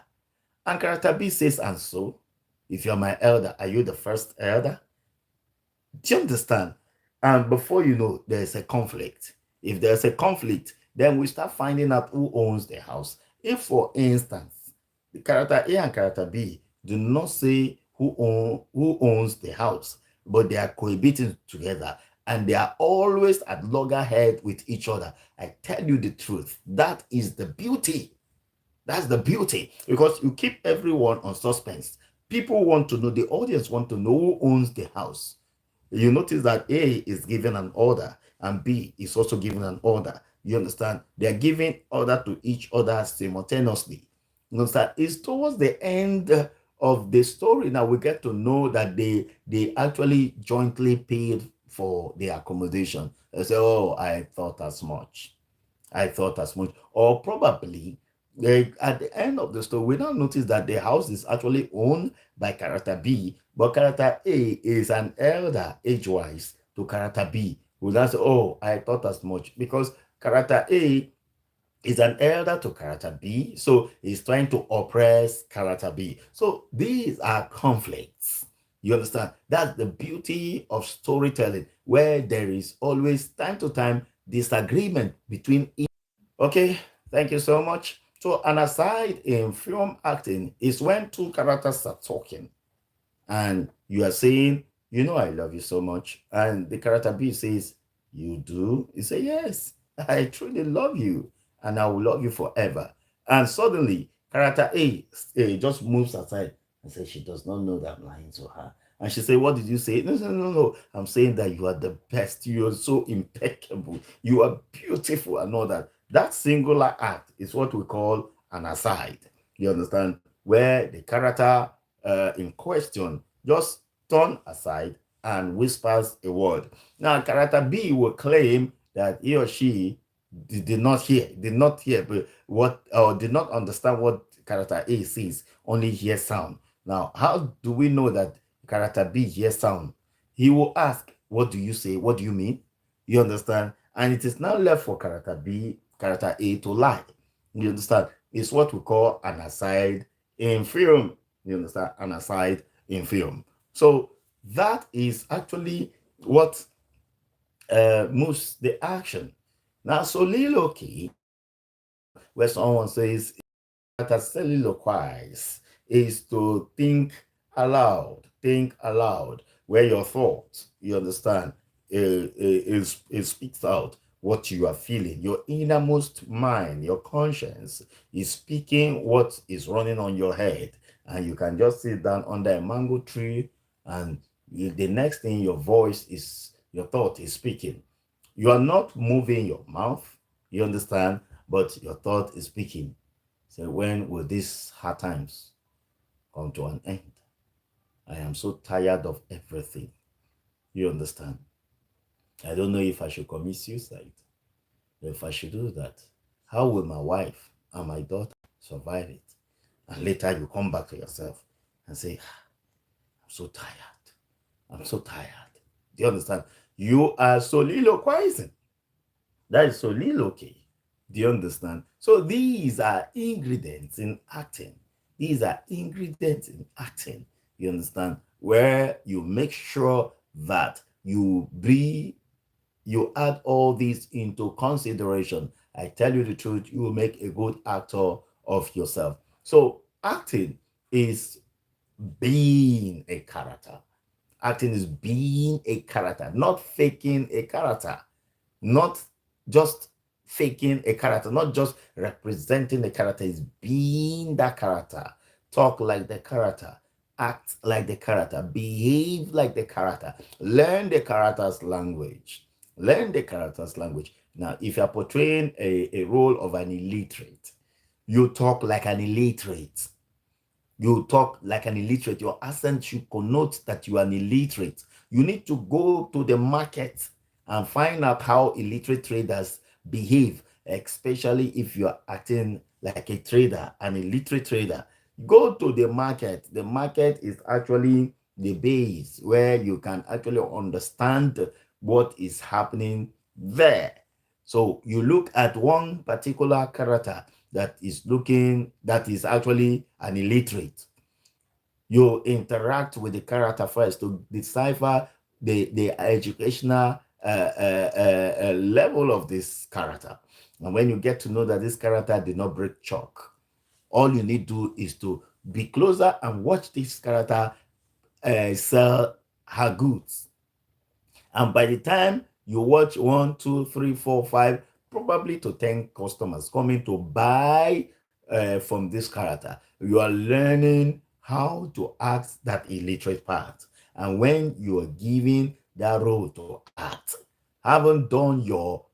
And character B says, and so, if you're my elder, are you the first elder? Do you understand? And before you know, there's a conflict. If there's a conflict, then we start finding out who owns the house. If, for instance, the character A and character B do not say who owns the house, but they are cohabiting together and they are always at loggerhead with each other, I tell you the truth, that is the beauty. That's the beauty, because you keep everyone on suspense. People want to know, the audience want to know who owns the house. You notice that A is given an order and B is also given an order. You understand? They are giving order to each other simultaneously. You understand? It's towards the end of the story now we get to know that they actually jointly paid for the accommodation. They say, "Oh, I thought as much. I thought as much." Or probably at the end of the story, we now notice that the house is actually owned by character B, but character A is an elder age-wise to character B. We now say, "Oh, I thought as much," because character A is an elder to character B, so he's trying to oppress character B. So these are conflicts. You understand? That's the beauty of storytelling, where there is always time to time disagreement between each. Okay, thank you so much. So an aside in film acting is when two characters are talking and you are saying, "You know, I love you so much." And the character B says, "You do?" You say, "Yes, I truly love you and I will love you forever." And suddenly, character A just moves aside and says she does not know that I'm lying to her. And she say, "What did you say?" "No, no, no, no. I'm saying that you are the best. You are so impeccable. You are beautiful and all that." That singular act is what we call an aside. You understand? Where the character in question just turn aside and whispers a word. Now, character B will claim that he or she did not hear but what, or did not understand what character A says, only hear sound. Now, how do we know that character B hears sound? He will ask, "What do you say? What do you mean?" You understand? And it is now left for character A to lie. You understand? It's what we call an aside in film. You understand? An aside in film. So that is actually what moves the action. Now, soliloquy, where someone says that soliloquize, is to think aloud, where your thoughts, you understand, it speaks out what you are feeling. Your innermost mind, your conscience is speaking what is running on your head. And you can just sit down under a mango tree and the next thing your thought is speaking. You are not moving your mouth, you understand, but your thought is speaking. So when will these hard times come to an end? I am so tired of everything. You understand? I don't know if I should commit suicide. If I should do that, how will my wife and my daughter survive it? And later you come back to yourself and say, "I'm so tired. I'm so tired." Do you understand? You are soliloquizing. That is soliloquy. Do you understand? So these are ingredients in acting. These are ingredients in acting. You understand? Where you make sure that you add all these into consideration. I tell you the truth, you will make a good actor of yourself. So acting is being a character. Acting is being a character, not faking a character, not just faking a character, not just representing a character, is being that character. Talk like the character, act like the character, behave like the character, learn the character's language. Learn the character's language. Now, if you're portraying a role of an illiterate, you talk like an illiterate. You talk like an illiterate. Your accent should connote that you are an illiterate. You need to go to the market and find out how illiterate traders behave, especially if you are acting like a trader, an illiterate trader. Go to the market. The market is actually the base where you can actually understand what is happening there. So you look at one particular character that is actually an illiterate. You interact with the character first to decipher the educational level of this character. And when you get to know that this character did not break chalk, all you need to do is to be closer and watch this character sell her goods. And by the time you watch one, two, three, four, five, probably to 10 customers coming to buy from this character, you are learning how to act that illiterate part. And when you are given that role to act, haven't done your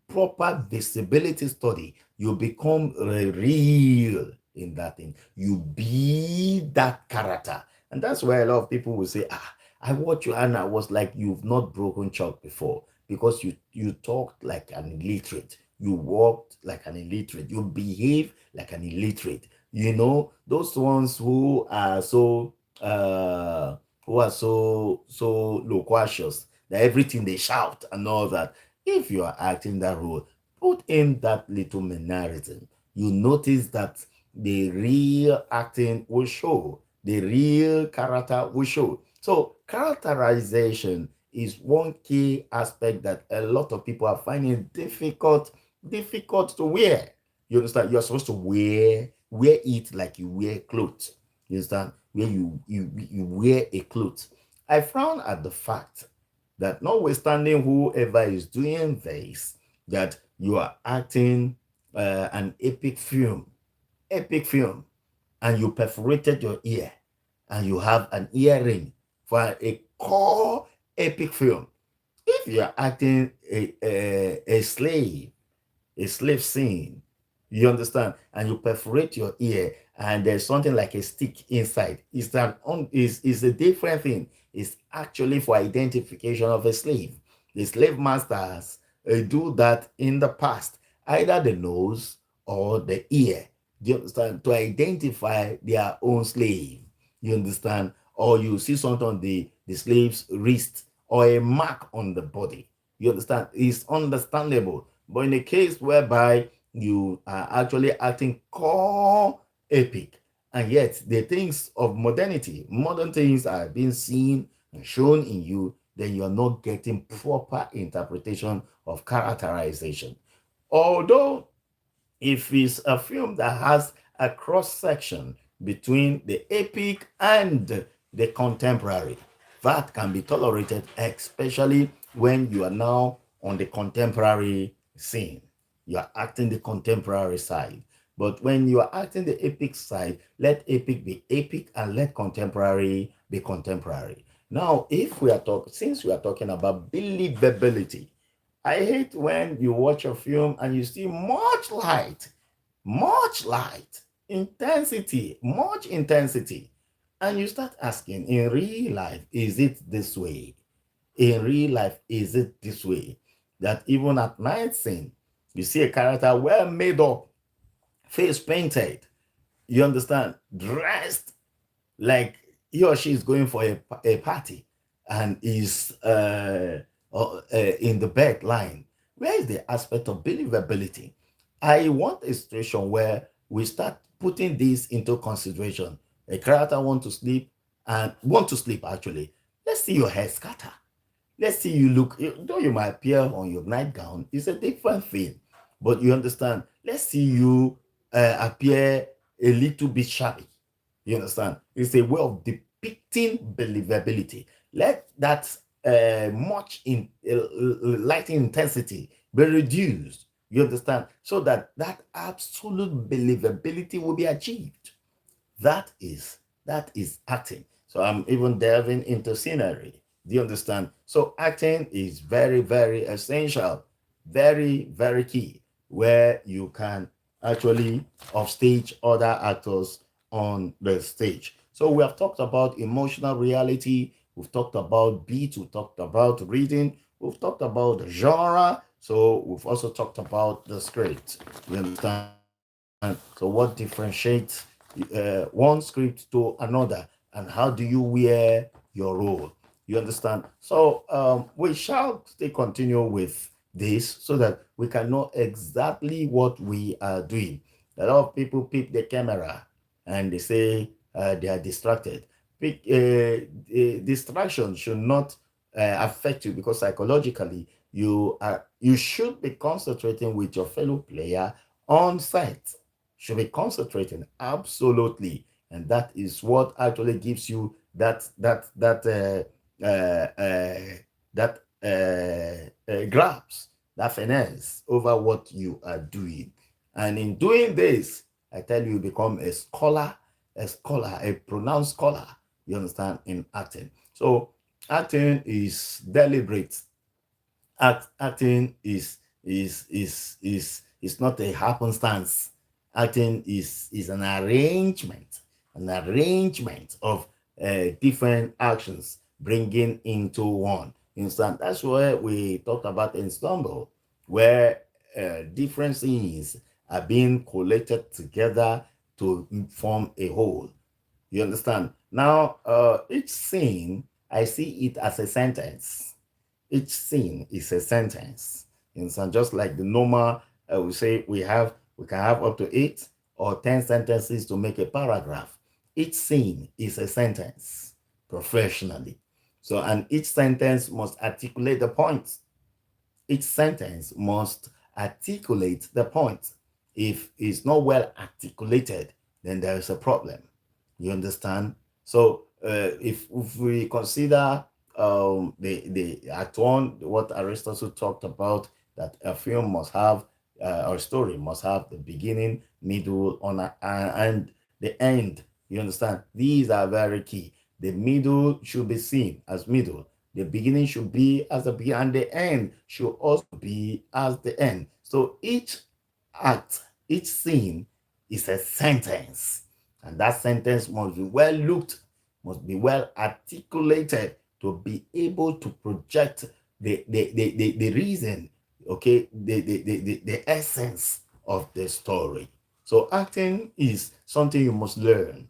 proper visibility study. You become real in that thing. You be that character. And that's why a lot of people will say, I watched you and I was like, you've not broken chalk before because you talked like an illiterate. You walked like an illiterate. You behave like an illiterate. Those ones who are so loquacious that everything they shout and all that. If you are acting that role, put in that little mannerism. You notice that the real acting will show, the real character will show. So characterization is one key aspect that a lot of people are finding difficult to wear. You understand? You're supposed to wear it like you wear clothes. You understand? Where you wear a cloth. I frown at the fact that notwithstanding whoever is doing this, that you are acting an epic film, and you perforated your ear, and you have an earring for a core epic film. If you are acting a slave scene, you understand, and you perforate your ear, and there's something like a stick inside. Is a different thing. It's actually for identification of a slave. The slave masters do that in the past, either the nose or the ear. Do you understand? To identify their own slave. You understand? Or you see something on the slave's wrist or a mark on the body. You understand? It's understandable. But in a case whereby you are actually acting core epic, and yet the things of modern things are being seen and shown in you, then you're not getting proper interpretation of characterization. Although if it's a film that has a cross section between the epic and the contemporary, that can be tolerated, especially when you are now on the contemporary scene. You are acting the contemporary side. But when you are acting the epic side, let epic be epic and let contemporary be contemporary. Now, if we are talking, since we are talking about believability, I hate when you watch a film and you see much light, intensity, much intensity, and you start asking, in real life, is it this way? In real life, is it this way? That even at night scene, you see a character well made up, face painted, you understand, dressed like he or she is going for a party and is in the back line. Where is the aspect of believability? I want a situation where we start putting this into consideration. A character want to sleep actually. Let's see your hair scatter. Let's see you look, though you might appear on your nightgown, it's a different thing. But you understand, let's see you appear a little bit shabby. You understand? It's a way of depicting believability. Let that much in lighting intensity be reduced. You understand? So that that absolute believability will be achieved. That is acting. So I'm even delving into scenery. Do you understand? So acting is very, very essential, very, very key, where you can actually offstage other actors on the stage. So we have talked about emotional reality, we've talked about beat, we've talked about reading, we've talked about the genre, so we've also talked about the script. You understand? So what differentiates one script to another, and how do you wear your role? You understand? So we shall still continue with this so that we can know exactly what we are doing. A lot of people pick the camera and they say they are distracted. Distraction should not affect you, because psychologically you should be concentrating with your fellow player on set. Should be concentrating absolutely, and that is what actually gives you that grasp, that finesse over what you are doing. And in doing this, I tell you, become a pronounced scholar. You understand, in acting. So acting is deliberate. Acting is not a happenstance. Acting is an arrangement of different actions bringing into one instant. That's where we talk about ensemble, where different scenes are being collated together to form a whole. You understand? Now, each scene, I see it as a sentence. Each scene is a sentence. And so just like the normal, we say we can have up to 8 or 10 sentences to make a paragraph. Each scene is a sentence professionally. So, and each sentence must articulate the point. Each sentence must articulate the point. If it's not well articulated, then there is a problem. You understand? So if we consider the act one, what Aristotle talked about, that a film must have or a story must have the beginning, middle, on and the end. You understand? These are very key. The middle should be seen as middle. The beginning should be as the beginning, and the end should also be as the end. So each act, each scene is a sentence, and that sentence must be well looked, must be well articulated to be able to project the reason, okay, the essence of the story. So acting is something you must learn.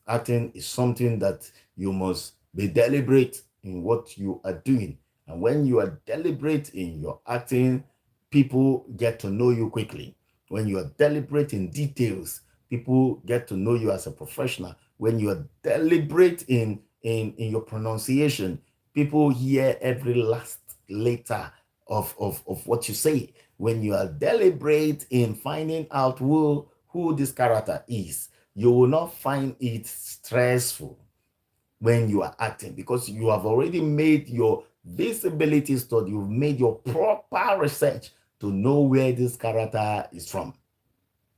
Acting is something that you must be deliberate in what you are doing. And when you are deliberate in your acting, people get to know you quickly. When you are deliberate in details, people get to know you as a professional. When you are deliberate in your pronunciation, people hear every last letter of what you say. When you are deliberate in finding out who this character is, you will not find it stressful when you are acting, because you have already made your visibility study, you've made your proper research to know where this character is from.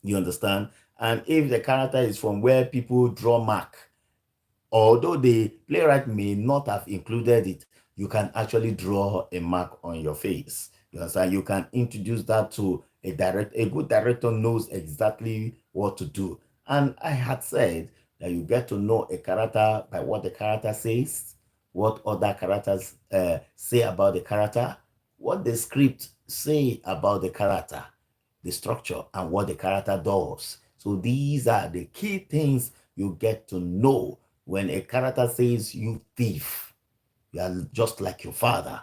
You understand? And if the character is from where people draw mark, although the playwright may not have included it, you can actually draw a mark on your face. You understand? You can introduce that to a director. A good director knows exactly what to do. And I had said that you get to know a character by what the character says, what other characters say about the character, what the script say about the character, the structure, and what the character does. So these are the key things you get to know. When a character says, "You thief, you are just like your father,"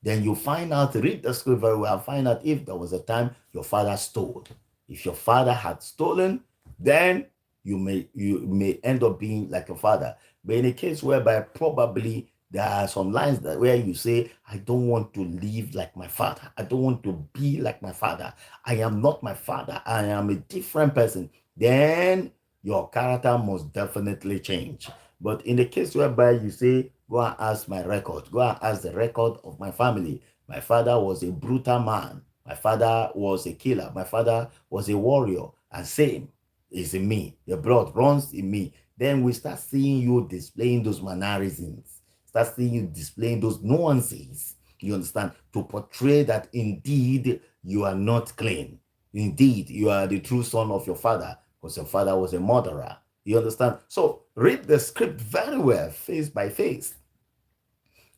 then you find out, read the script very well, find out if there was a time your father stole. If your father had stolen, then you may end up being like your father. But in a case whereby probably there are some lines that where you say, "I don't want to live like my father. I don't want to be like my father. I am not my father. I am a different person," then your character must definitely change. But in the case whereby you say, "Go and ask my record, go and ask the record of my family. My father was a brutal man. My father was a killer. My father was a warrior. And same is in me. The blood runs in me." Then we start seeing you displaying those mannerisms, start seeing you displaying those nuances. You understand? To portray that indeed you are not clean. Indeed, you are the true son of your father, because your father was a murderer. You understand? So read the script very well, face by face.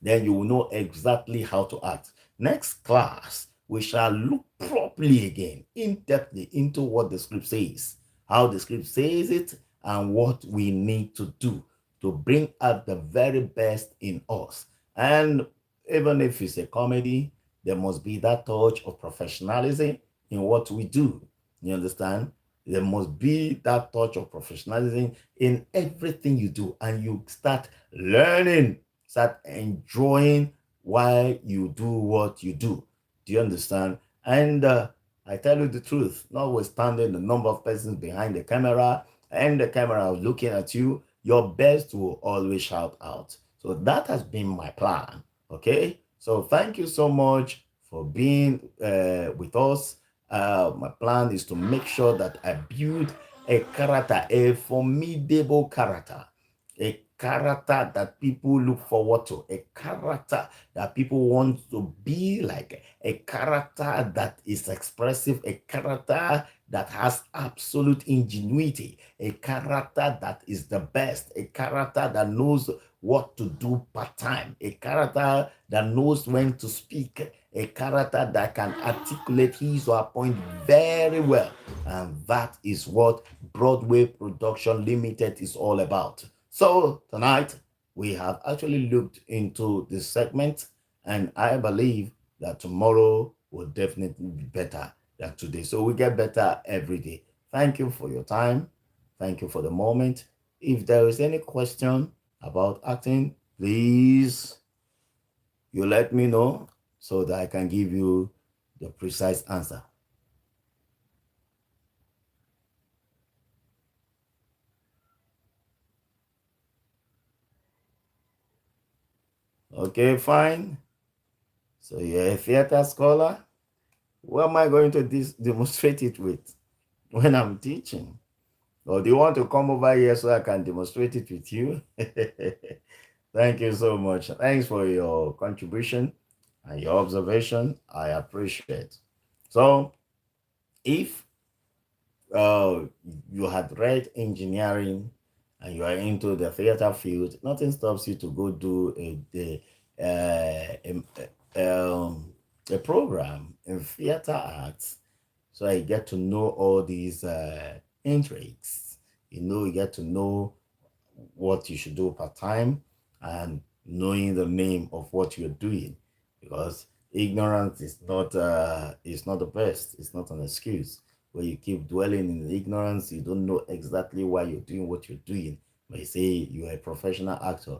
Then you will know exactly how to act. Next class, we shall look properly again, in depthly, into what the script says, how the script says it, and what we need to do to bring out the very best in us. And even if it's a comedy, there must be that touch of professionalism in what we do. You understand? There must be that touch of professionalism in everything you do, and you start learning, start enjoying while you do what you do. Do you understand? And I tell you the truth, notwithstanding the number of persons behind the camera and the camera looking at you, your best will always shout out. So that has been my plan. Okay. So thank you so much for being with us. My plan is to make sure that I build a character, a formidable character, a character that people look forward to, a character that people want to be like, a character that is expressive, a character that has absolute ingenuity, a character that is the best, a character that knows what to do part time, a character that knows when to speak, a character that can articulate his or her point very well. And that is what Broadway Production Limited is all about. So tonight we have actually looked into this segment, and I believe that tomorrow will definitely be better than today. So we get better every day. Thank you for your time. Thank you for the moment. If there is any question about acting, please you let me know so that I can give you the precise answer. Okay, fine. So you're a theater scholar. What am I going to demonstrate it with when I'm teaching? Or do you want to come over here so I can demonstrate it with you? Thank you so much. Thanks for your contribution and your observation. I appreciate. So, if uh, you had read engineering and you are into the theater field, nothing stops you to go do a program in theater arts, so I get to know all these intrigues. You get to know what you should do part time and knowing the name of what you're doing, because ignorance is not the best. It's not an excuse. Where you keep dwelling in ignorance, you don't know exactly why you're doing what you're doing. But you say you're a professional actor.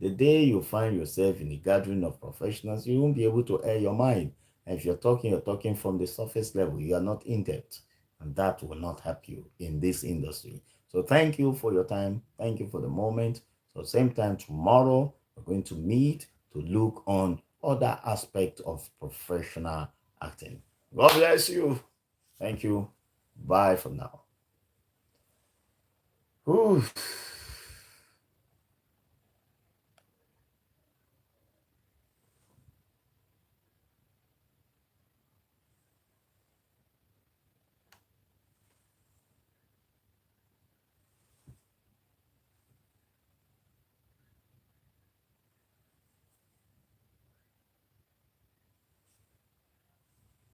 The day you find yourself in a gathering of professionals, you won't be able to air your mind. And if you're talking from the surface level. You are not in depth, and that will not help you in this industry. So thank you for your time. Thank you for the moment. So same time tomorrow, we're going to meet to look on other aspects of professional acting. God bless you. Thank you. Bye for now. Whew.